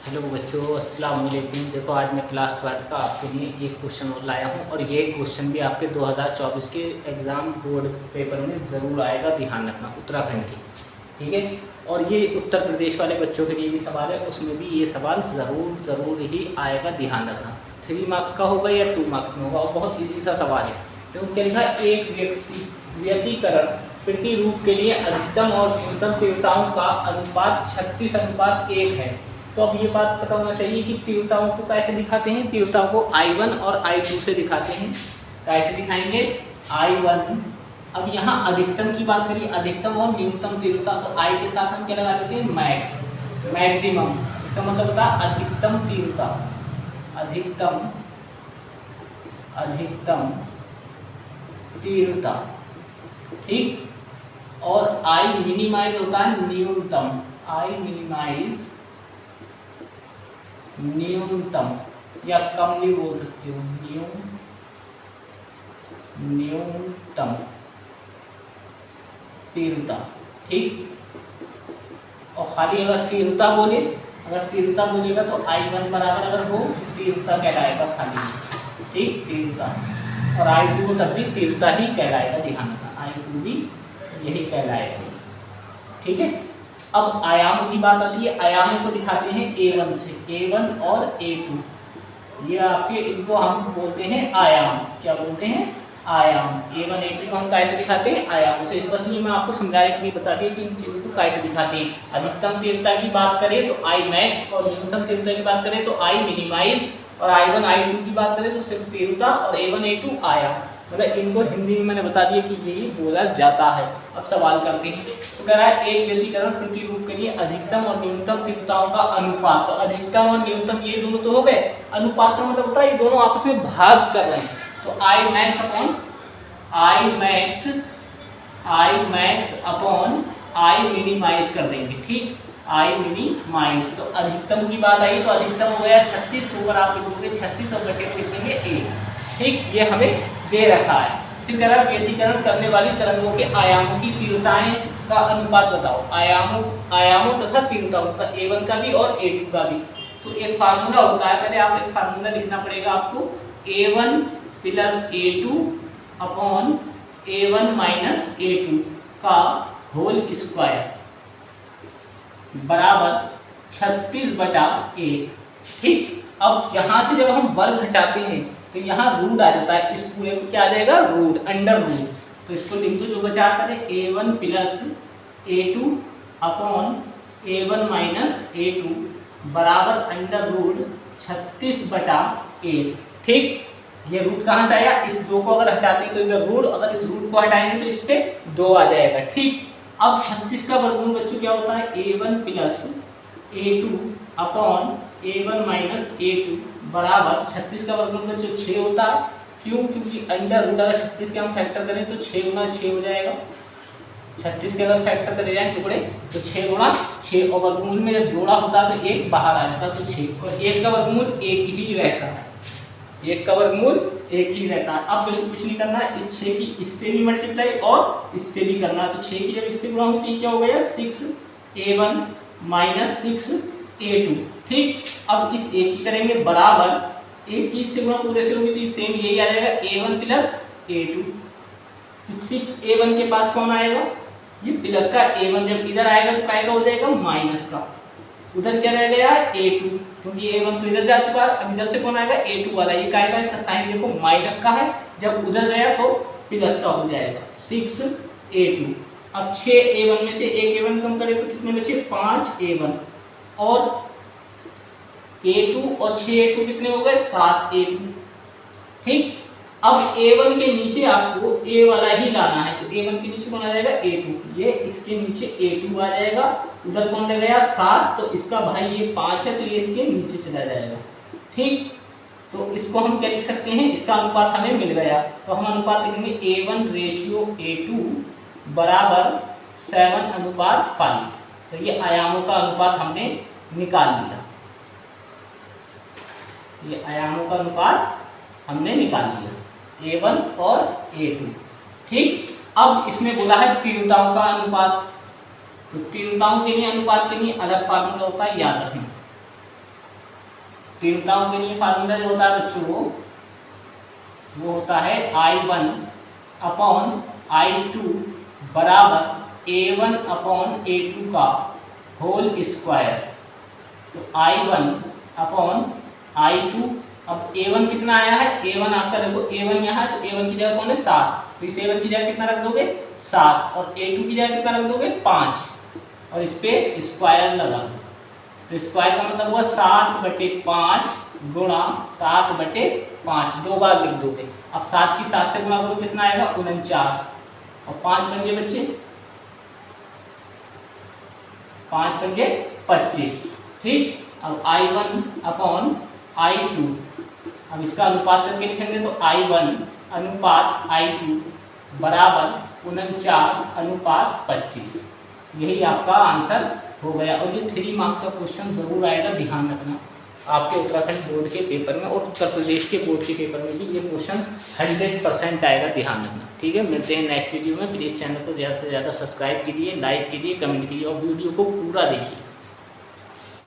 Hello बच्चों, अस्सलाम वालेकुम। देखो, आज मैं क्लास 12 का आपके लिए एक क्वेश्चन और लाया हूँ और ये क्वेश्चन भी आपके 2024 के एग्ज़ाम बोर्ड पेपर में ज़रूर आएगा। ध्यान रखना, उत्तराखंड की, ठीक है। और ये उत्तर प्रदेश वाले बच्चों के लिए भी सवाल है, उसमें भी ये सवाल ज़रूर ही आएगा। ध्यान रखना, 3 मार्क्स का होगा या 2 मार्क्स में होगा और बहुत ईजी सा सवाल है। तो क्या लिखा है, एक व्यक्तिकरण प्रतिरूप के लिए अधिकतम और न्यूनतम तीव्रताओं का अनुपात 36:1 है। तो अब ये बात पता होना चाहिए कि तीव्रताओं को कैसे दिखाते हैं। तीव्रताओं को I1 और I2 से दिखाते हैं। कैसे दिखाएंगे? I1। अब यहाँ अधिकतम की बात करिए, अधिकतम और न्यूनतम तीव्रता, तो I के साथ हम क्या लगा देते हैं? Max, maximum. इसका मतलब होता है अधिकतम तीव्रता, अधिकतम तीव्रता, ठीक। और I मिनिमाइज होता है न्यूनतम, I मिनिमाइज न्यूनतम, या कम भी बोल सकते हो, न्यूनतम तीव्रता, ठीक। और खाली अगर तीव्रता बोलेगा तो I1 बराबर अगर हो तो तीव्रता कहलाएगा खाली, ठीक, तीव्रता। और I2 तब भी तीव्रता ही कहलाएगा। ध्यान रखना, I2 भी यही कहलाएगा, ठीक है। अब आयामों की बात आती है। आयामों को दिखाते हैं A1 से, A1 और A2, ये आपके, इनको हम बोलते हैं आयाम। क्या बोलते हैं? आयाम। A1 A2 को हम कैसे दिखाते हैं? आयामों से। इस बस ये मैं आपको समझाने के लिए बता दिया कि इन चीज़ों को कैसे दिखाते हैं। अधिकतम तीव्रता की बात करें तो I मैक्स, और न्यूनतम तीव्रता की बात करें तो I मिनिमाइज, और I1 I2 की बात करें तो सिर्फ तीव्रता, और A1 A2 आयाम। मतलब इनको हिंदी में मैंने बता दिया कि यही बोला जाता है। अब सवाल करते हैं। तो कह रहा है एक व्यक्तिकरण प्रतिरूप के लिए अधिकतम और न्यूनतम तीव्रताओं का अनुपात। तो अधिकतम और न्यूनतम ये दोनों तो हो गए। अनुपात का मतलब होता है ये दोनों आपस में भाग कर रहे हैं। तो I max upon I minimize कर देंगे, ठीक। I मिनिमाइज, तो अधिकतम की बात आई तो अधिकतम हो गया 36, तो ऊपर आप लिखोगे 36 और ब्रैकेट में लिखेंगे 1, ठीक। ये हमें दे रखा है। फिर कह रहा है व्यतिकरण करने वाली तरंगों के आयामों की तीव्रताएं का अनुपात बताओ। आयामों तथा तीव्रताओं का, A1 का भी और A2 का भी। तो एक फार्मूला होता है, पहले आप एक फार्मूला लिखना पड़ेगा आपको। A1 plus A2 upon A1 minus A2 का होल स्क्वायर बराबर 36/1, ठीक। अब यहाँ से जब हम वर्ग हटाते हैं तो यहाँ रूट आ जाता है। इस पूरे को क्या आ जाएगा? Root, under root. तो इसको लिख दो, जो बचा करें A1 plus A2 upon A1 minus A2 बराबर अंडर रूट 36/1, ठीक। ये रूट कहाँ से आया? इस 2 को अगर हटाते हैं तो इधर रूट, अगर इस रूट को हटाएंगे तो इस पे 2 आ जाएगा, ठीक। अब 36 का वर्गमूल बच्चों क्या होता है? A1 plus A2 upon A1 minus A2 बराबर 36 का वर्गमूल बच्चों 6 होता है। क्यों? क्योंकि अंडर रूट अगर 36 के हम फैक्टर करें तो 6 गुना 6 हो जाएगा। 36 के अगर फैक्टर करे जाए टुकड़े तो 6 गुना 6, और वर्गमूल में जब जोड़ा होता है तो 1 बाहर आ जाता है, तो 6, और 1 का वर्गमूल 1 ही रहता है। 1 का वर्गमूल 1 ही रहता है। अब बिल्कुल कुछ नहीं करना है, इस 6 की इससे भी मल्टीप्लाई और इससे भी करना है। तो 6 की जब इससे गुणा होती है क्या हो गया? 6A1 माइनस 6A2, ठीक। अब इस 1 की करेंगे बराबर 1 की इससे गुणा पूरे से होगी तो सेम यही आ जाएगा A1 प्लस A2। तो 6A1 के पास कौन आएगा? ये प्लस का A1 जब इधर आएगा तो काय का हो जाएगा? माइनस का। उधर क्या रह गया? A2, क्योंकि A1 तो इधर जा चुका है। अब इधर से कौन आएगा? A2 वाला। ये काय का, इसका साइन देखो माइनस का है, जब उधर गया तो प्लस का हो जाएगा, 6A2। अब 6A1 में से 1 A1 कम करें तो कितने बचे? 5A1, और A2 और 6A2 कितने हो गए? 7A2, ठीक। अब A1 के नीचे आपको A वाला ही लाना है, तो A1 के नीचे कौन आ जाएगा? A2। ये इसके नीचे A2 आ जाएगा। उधर कौन रह गया? 7, तो इसका भाई ये 5 है तो ये इसके नीचे चला जाएगा, ठीक। तो इसको हम क्या लिख सकते हैं? इसका अनुपात हमें मिल गया, तो हम अनुपात लिखेंगे A1 रेशियो A2 बराबर 7:5। तो ये आयामों का अनुपात हमने निकाल लिया, ये आयामों का अनुपात हमने निकाल लिया, A1 और A2, ठीक। अब इसमें बोला है तीव्रताओं का अनुपात। तो तीव्रताओं के लिए अनुपात के लिए अलग फार्मूला होता है, याद रखें। तीव्रताओं के लिए फार्मूला जो होता है बच्चों वो होता है I1 अपॉन I2 बराबर A1 अपॉन A2 का होल स्क्वायर। तो I1 अपॉन I2, अब A1 कितना आया है, A1 आपका देखो A1 यहाँ है तो A1 की जगह कौन है 7, तो इस A1 की जगह कितना रख दोगे 7 और A2 की जगह कितना रख दोगे 5 और इस पे स्क्वायर लगा दो। तो स्क्वायर का मतलब हुआ 7/5 गुणा 7/5, 2 बार लिख दोगे। अब 7 की 7 से गुणा करो कितना आएगा 49 और 5 बन गए बच्चे 5 बन गए 25। ठीक, अब I1 अपॉन I2, अब इसका अनुपात करके लिखेंगे तो I1 अनुपात I2 बराबर 49/25। यही आपका आंसर हो गया। और ये 3 मार्क्स का क्वेश्चन जरूर आएगा, ध्यान रखना आपके उत्तराखंड बोर्ड के पेपर में और उत्तर प्रदेश के बोर्ड के पेपर में भी ये क्वेश्चन 100% आएगा, ध्यान रखना। ठीक है, मिलते हैं नेक्स्ट वीडियो में। प्लीज़ चैनल को ज़्यादा से ज़्यादा सब्सक्राइब कीजिए, लाइक कीजिए, कमेंट कीजिए और वीडियो को पूरा देखिए।